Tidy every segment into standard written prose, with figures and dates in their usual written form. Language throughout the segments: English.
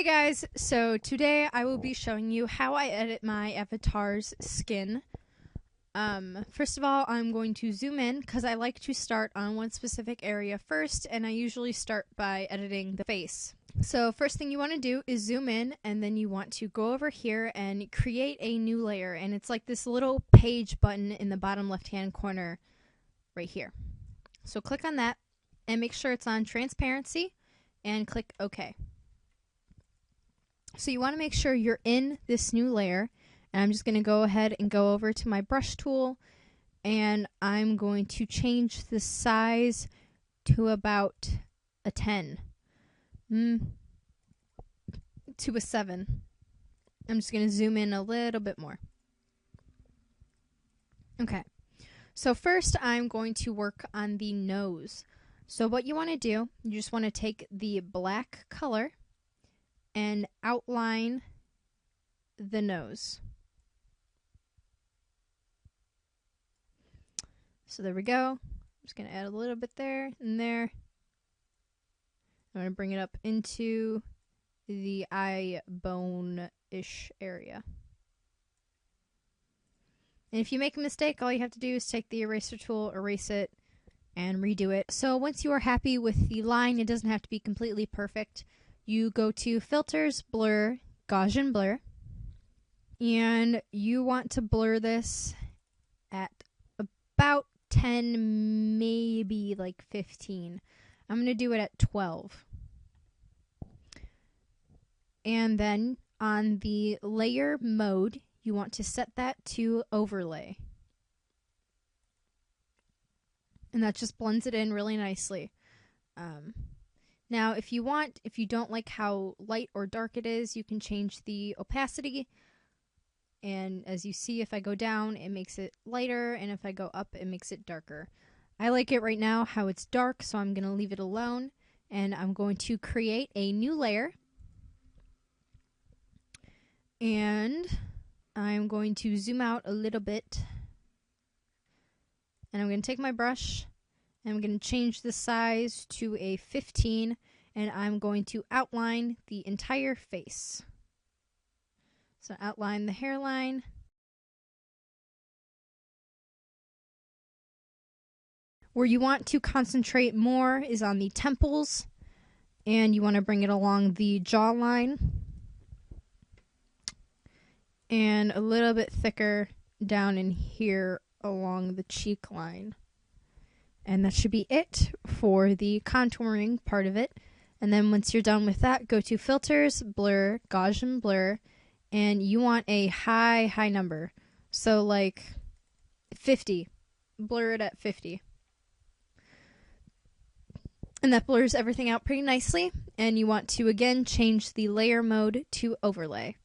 Hey guys, so today I will be showing you how I edit my avatar's skin. First of all, I'm going to zoom in because I like to start on one specific area first, and I usually start by editing the face. So first thing you want to do is zoom in, and then you want to go over here and create a new layer, and it's like this little page button in the bottom left hand corner right here. So click on that and make sure it's on transparency and click OK. So you want to make sure you're in this new layer, and I'm just going to go ahead and go over to my brush tool, and I'm going to change the size to about a 10 to a 7. I'm just going to zoom in a little bit more. Okay, so first I'm going to work on the nose. So what you want to do, you just want to take the black color and outline the nose. So there we go. I'm just going to add a little bit there and there. I'm going to bring it up into the eye bone-ish area. And if you make a mistake, all you have to do is take the eraser tool, erase it, and redo it. So once you are happy with the line, it doesn't have to be completely perfect. You go to Filters, Blur, Gaussian Blur, and you want to blur this at about 10, maybe like 15. I'm going to do it at 12. And then on the layer mode, you want to set that to overlay. And that just blends it in really nicely. Now, if you don't like how light or dark it is, you can change the opacity. And as you see, if I go down, it makes it lighter, and if I go up, it makes it darker. I like it right now how it's dark, so I'm going to leave it alone. And I'm going to create a new layer. And I'm going to zoom out a little bit. And I'm going to take my brush, and I'm going to change the size to a 15, and I'm going to outline the entire face. So outline the hairline. Where you want to concentrate more is on the temples, and you want to bring it along the jawline, and a little bit thicker down in here along the cheek line. And that should be it for the contouring part of it. And then once you're done with that, go to Filters, Blur, Gaussian Blur, and you want a high number. So like 50. Blur it at 50. And that blurs everything out pretty nicely. And you want to again change the layer mode to overlay.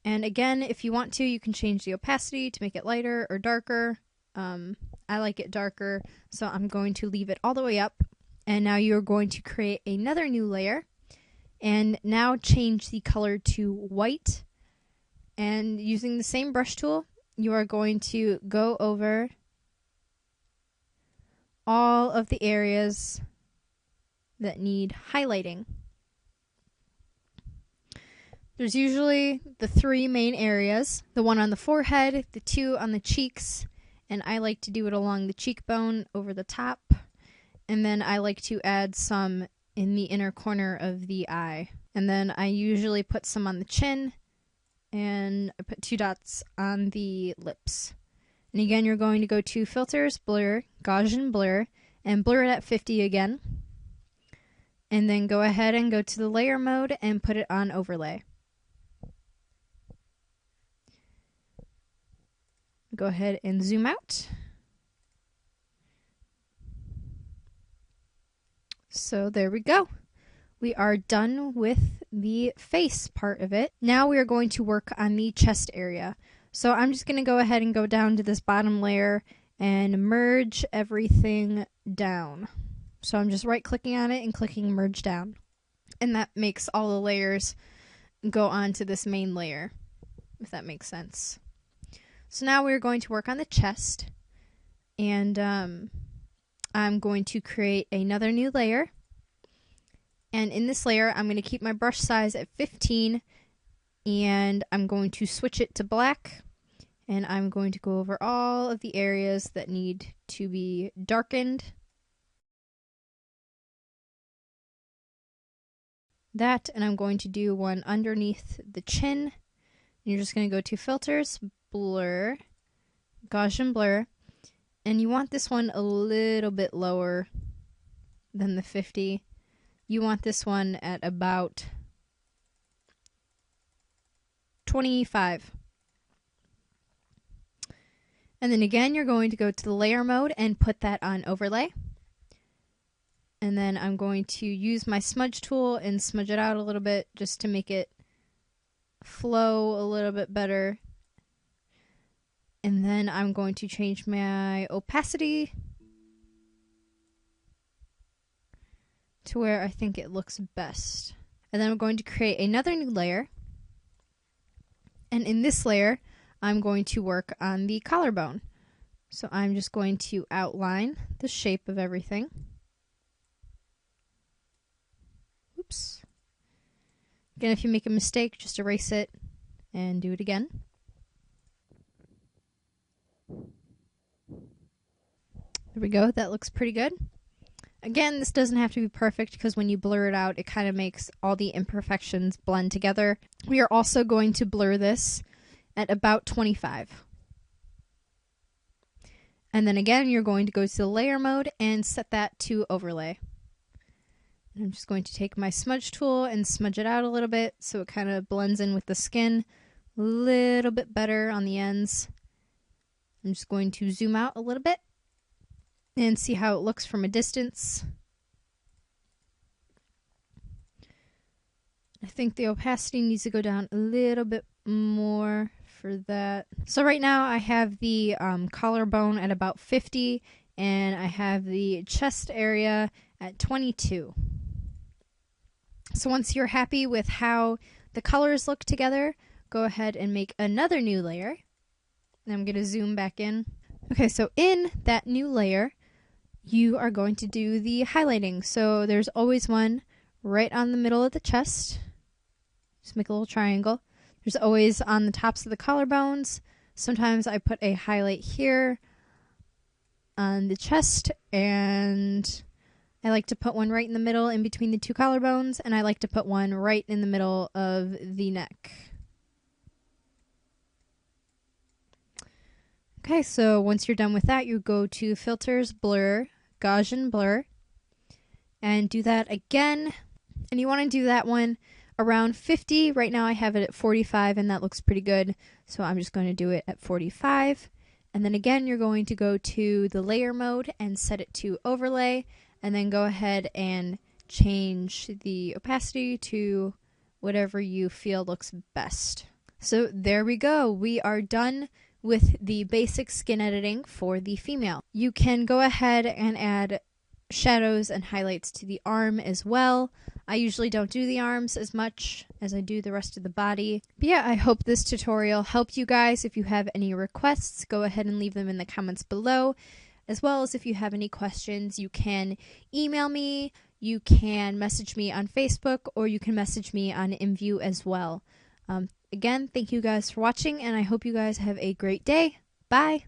And again, if you want to, you can change the opacity to make it lighter or darker. I like it darker, so I'm going to leave it all the way up. And now you're going to create another new layer. And now change the color to white. And using the same brush tool, you are going to go over all of the areas that need highlighting. There's usually the 3 main areas, the one on the forehead, the 2 on the cheeks, and I like to do it along the cheekbone over the top, and then I like to add some in the inner corner of the eye. And then I usually put some on the chin, and I put 2 dots on the lips. And again, you're going to go to Filters, Blur, Gaussian Blur, and blur it at 50 again. And then go ahead and go to the layer mode and put it on overlay. Go ahead and zoom out. So there we go. We are done with the face part of it. Now we are going to work on the chest area. So I'm just going to go ahead and go down to this bottom layer and merge everything down. So I'm just right clicking on it and clicking merge down. And that makes all the layers go onto this main layer, if that makes sense. So now we're going to work on the chest, and I'm going to create another new layer, And in this layer, I'm going to keep my brush size at 15, and I'm going to switch it to black, and I'm going to go over all of the areas that need to be darkened. That, and I'm going to do one underneath the chin. And you're just going to go to Filters, Blur, Gaussian Blur, and you want this one a little bit lower than the 50. You want this one at about 25. And then again, you're going to go to the layer mode and put that on overlay. And then I'm going to use my smudge tool and smudge it out a little bit just to make it flow a little bit better. And then I'm going to change my opacity to where I think it looks best. And then I'm going to create another new layer. And in this layer, I'm going to work on the collarbone. So I'm just going to outline the shape of everything. Oops. Again, if you make a mistake, just erase it and do it again. There we go. That looks pretty good. Again, this doesn't have to be perfect because when you blur it out, it kind of makes all the imperfections blend together. We are also going to blur this at about 25. And then again, you're going to go to the layer mode and set that to overlay. And I'm just going to take my smudge tool and smudge it out a little bit so it kind of blends in with the skin a little bit better on the ends. I'm just going to zoom out a little bit and see how it looks from a distance. I think the opacity needs to go down a little bit more for that. So right now I have the collarbone at about 50 and I have the chest area at 22. So once you're happy with how the colors look together, go ahead and make another new layer. And I'm going to zoom back in. Okay, so in that new layer, you are going to do the highlighting. So there's always one right on the middle of the chest. Just make a little triangle. There's always on the tops of the collarbones. Sometimes I put a highlight here on the chest, and I like to put one right in the middle in between the two collarbones, and I like to put one right in the middle of the neck. Okay, so once you're done with that, you go to Filters, Blur, Gaussian Blur, and do that again. And you want to do that one around 50. Right now I have it at 45, and that looks pretty good. So I'm just going to do it at 45. And then again, you're going to go to the layer mode and set it to overlay, and then go ahead and change the opacity to whatever you feel looks best. So there we go. We are done with the basic skin editing for the female. You can go ahead and add shadows and highlights to the arm as well. I usually don't do the arms as much as I do the rest of the body. But yeah, I hope this tutorial helped you guys. If you have any requests, go ahead and leave them in the comments below. As well as if you have any questions, you can email me, you can message me on Facebook, or you can message me on Imvu as well. Again, thank you guys for watching, and I hope you guys have a great day. Bye!